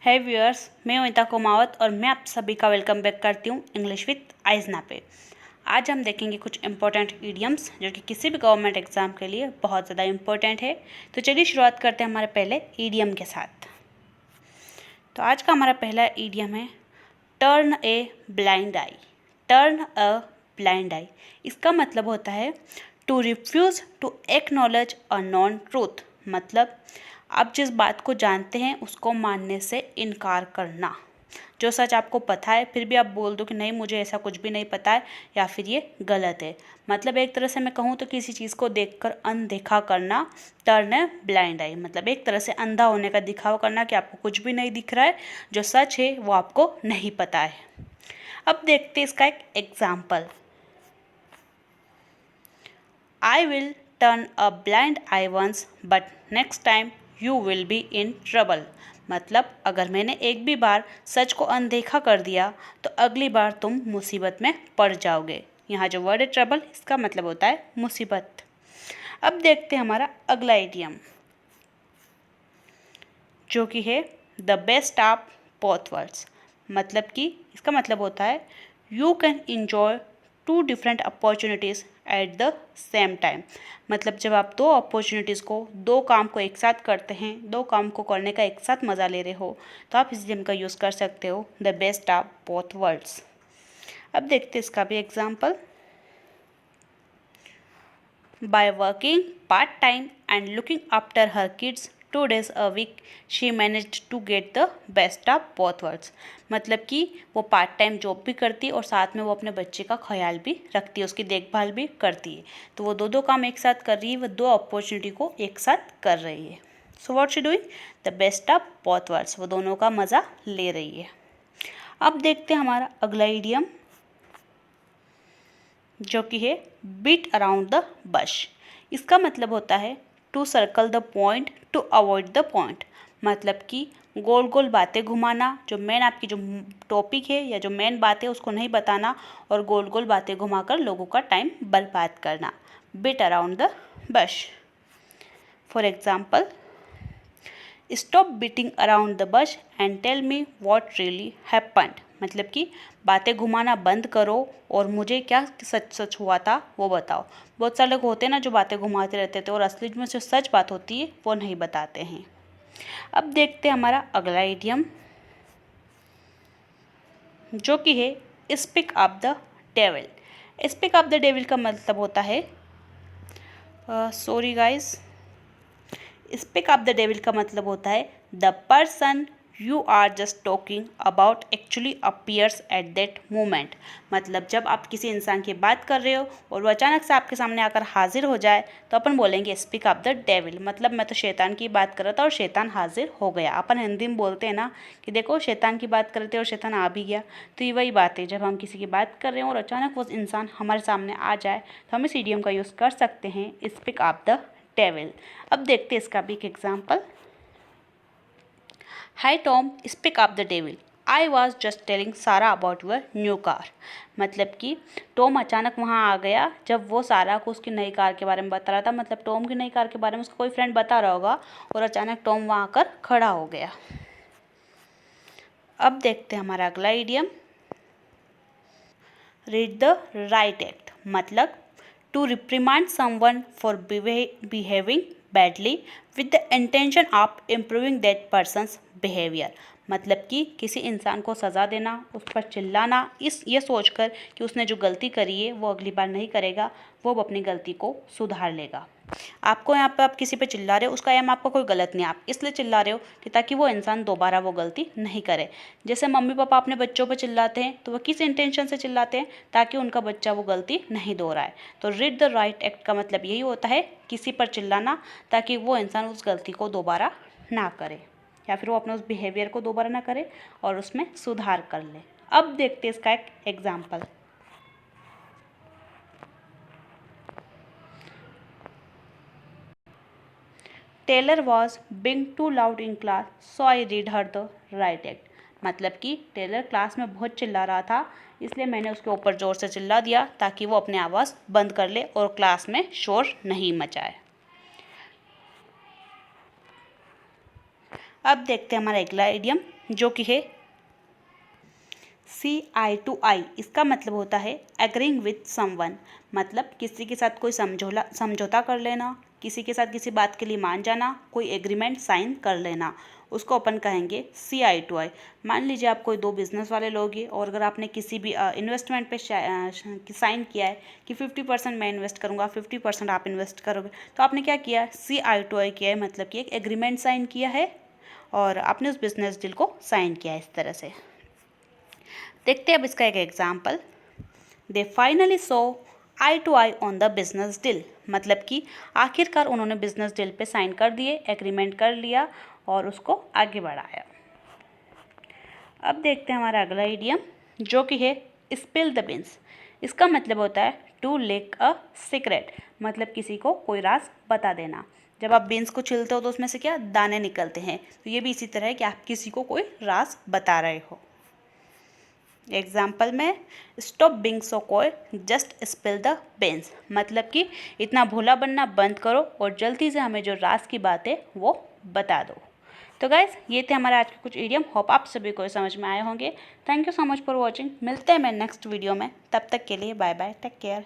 है व्यूअर्स, मैं अमिता कुमावत और मैं आप सभी का वेलकम बैक करती हूँ इंग्लिश विद आइजना पे। आज हम देखेंगे कुछ इंपॉर्टेंट ईडियम्स जो कि किसी भी गवर्नमेंट एग्जाम के लिए बहुत ज़्यादा इंपॉर्टेंट है। तो चलिए शुरुआत करते हैं हमारे पहले ईडियम के साथ। तो आज का हमारा पहला ईडियम है turn a blind eye. Turn a blind eye, इसका मतलब होता है to refuse to acknowledge a known truth. मतलब आप जिस बात को जानते हैं उसको मानने से इनकार करना। जो सच आपको पता है फिर भी आप बोल दो कि नहीं, मुझे ऐसा कुछ भी नहीं पता है या फिर ये गलत है। मतलब एक तरह से मैं कहूँ तो किसी चीज़ को देखकर अनदेखा करना टर्न ए ब्लाइंड आई। मतलब एक तरह से अंधा होने का दिखावा करना कि आपको कुछ भी नहीं दिख रहा है, जो सच है वो आपको नहीं पता है। अब देखते हैं इसका एक example. I will turn a blind eye once, but next time you will be in trouble। मतलब अगर मैंने एक भी बार सच को अनदेखा कर दिया तो अगली बार तुम मुसीबत में पड़ जाओगे। यहाँ जो वर्ड है ट्रबल, इसका मतलब होता है मुसीबत। अब देखते हैं हमारा अगला इडियम जो कि है the best of both worlds. मतलब कि इसका मतलब होता है you can enjoy two different opportunities at the same time. मतलब जब आप दो अपॉर्चुनिटीज़ को, दो काम को एक साथ करते हैं, दो काम को करने का एक साथ मज़ा ले रहे हो, तो आप इस इडियम का यूज़ कर सकते हो the best of both world's. अब देखते हैं इसका भी example. By working part time and looking after her kids 2 days a week she managed to get the best of both worlds। मतलब कि वो पार्ट टाइम जॉब भी करती है और साथ में वो अपने बच्चे का ख्याल भी रखती है, उसकी देखभाल भी करती है। तो वो दो काम एक साथ कर रही है, वो दो अपॉर्चुनिटी को एक साथ कर रही है। So what she doing the best of both world's, वो दोनों का मज़ा ले रही है। अब देखते हैं हमारा अगला इडियम जो कि है बीट अराउंड द बश। इसका मतलब होता है to circle the point to avoid the point. मतलब कि गोल गोल बातें घुमाना, जो मेन आपकी जो टॉपिक है या जो मेन बात है उसको नहीं बताना और गोल गोल बातें घुमाकर लोगों का टाइम बर्बाद करना। Beat around the bush. For example, stop beating around the bush and tell me what really happened. मतलब कि बातें घुमाना बंद करो और मुझे क्या सच सच हुआ था वो बताओ। बहुत सारे लोग होते हैं ना जो बातें घुमाते रहते थे और असली में जो सच बात होती है वो नहीं बताते हैं। अब देखते हैं हमारा अगला इडियम जो कि है speak of the devil. Speak of the devil का मतलब होता है sorry guys, speak of the devil का मतलब होता है the person you are just talking about actually appears at that moment. मतलब जब आप किसी इंसान की बात कर रहे हो और वो अचानक से आपके सामने आकर हाजिर हो जाए तो अपन बोलेंगे स्पीक ऑफ द डेविल। मतलब मैं तो शैतान की बात कर रहा था और शैतान हाजिर हो गया। अपन हिंदी में बोलते हैं ना कि देखो शैतान की बात कर रहे थे और शैतान आ भी गया। तो ये वही बात है, जब हम किसी की बात कर रहे हैं और अचानक वो इंसान हमारे सामने आ जाए तो हम इस इडियम का यूज़ कर सकते हैं स्पीक ऑफ द डेविल। अब देखते हैं इसका भी एक example. High Tom, speak of the devil, I was just telling सारा अबाउट यूर न्यू कार। मतलब कि टॉम अचानक वहाँ आ गया जब वो सारा को उसकी नई कार के बारे में बता रहा था। मतलब टॉम की नई कार के बारे में उसका कोई फ्रेंड बता रहा होगा और अचानक टॉम वहाँ आकर खड़ा हो गया। अब देखते हैं हमारा अगला idiom read the riot act. मतलब to reprimand someone for behaving badly with the intention of improving that person's behaviour. मतलब कि किसी इंसान को सज़ा देना, उस पर चिल्लाना, ये सोचकर कि उसने जो गलती करी है वो अगली बार नहीं करेगा, वो अपनी गलती को सुधार लेगा। आपको यहाँ पे आप किसी पे चिल्ला रहे हो, उसका एम आपका कोई गलत नहीं, आप इसलिए चिल्ला रहे हो कि ताकि वो इंसान दोबारा वो गलती नहीं करे। जैसे मम्मी पापा अपने बच्चों पे चिल्लाते हैं तो वो किस इंटेंशन से चिल्लाते हैं, ताकि उनका बच्चा वो गलती नहीं दोहराए। तो रीड द राइट एक्ट का मतलब यही होता है किसी पर चिल्लाना ताकि वो इंसान उस गलती को दोबारा ना करे या फिर वो अपने उस बिहेवियर को दोबारा ना करे और उसमें सुधार कर ले। अब देखते हैं इसका एक example. Taylor was being too loud in class so I read her the riot act. मतलब कि टेलर क्लास में बहुत चिल्ला रहा था इसलिए मैंने उसके ऊपर ज़ोर से चिल्ला दिया ताकि वो अपनी आवाज़ बंद कर ले और क्लास में शोर नहीं मचाए। अब देखते हैं हमारा अगला इडियम जो कि है CI2I। इसका मतलब होता है एग्रीइंग विथ समवन, मतलब किसी के साथ कोई समझौता कर लेना, किसी के साथ किसी बात के लिए मान जाना, कोई एग्रीमेंट साइन कर लेना, उसको अपन कहेंगे CI2I। मान लीजिए आप कोई दो बिजनेस वाले लोग हैं और अगर आपने किसी भी इन्वेस्टमेंट पे साइन किया है कि 50% मैं इन्वेस्ट करूँगा, 50% आप इन्वेस्ट करोगे, तो आपने क्या किया, CI2I किया है, मतलब कि एक एग्रीमेंट साइन किया है और आपने उस बिजनेस डील को साइन किया है इस तरह से। देखते हैं अब इसका एक example. They finally saw eye to eye on the business deal, मतलब कि आखिरकार उन्होंने बिजनेस डील पे साइन कर दिए, एग्रीमेंट कर लिया और उसको आगे बढ़ाया। अब देखते हैं हमारा अगला इडियम जो कि है स्पिल द बीन्स। इसका मतलब होता है टू लीक अ सीक्रेट, मतलब किसी को कोई राज बता देना। जब आप बीन्स को छिलते हो तो उसमें से क्या दाने निकलते हैं, तो ये भी इसी तरह है कि आप किसी को कोई राज बता रहे हो। एग्जाम्पल में stop being so coy, just spill the beans, मतलब कि इतना भोला बनना बंद करो और जल्दी से हमें जो राज की बात है वो बता दो। तो गाइज ये थे हमारे आज के कुछ इडियम, होप आप सभी को समझ में आए होंगे। Thank you so much for watching. मिलते हैं मैं नेक्स्ट वीडियो में, तब तक के लिए बाय बाय, टेक केयर।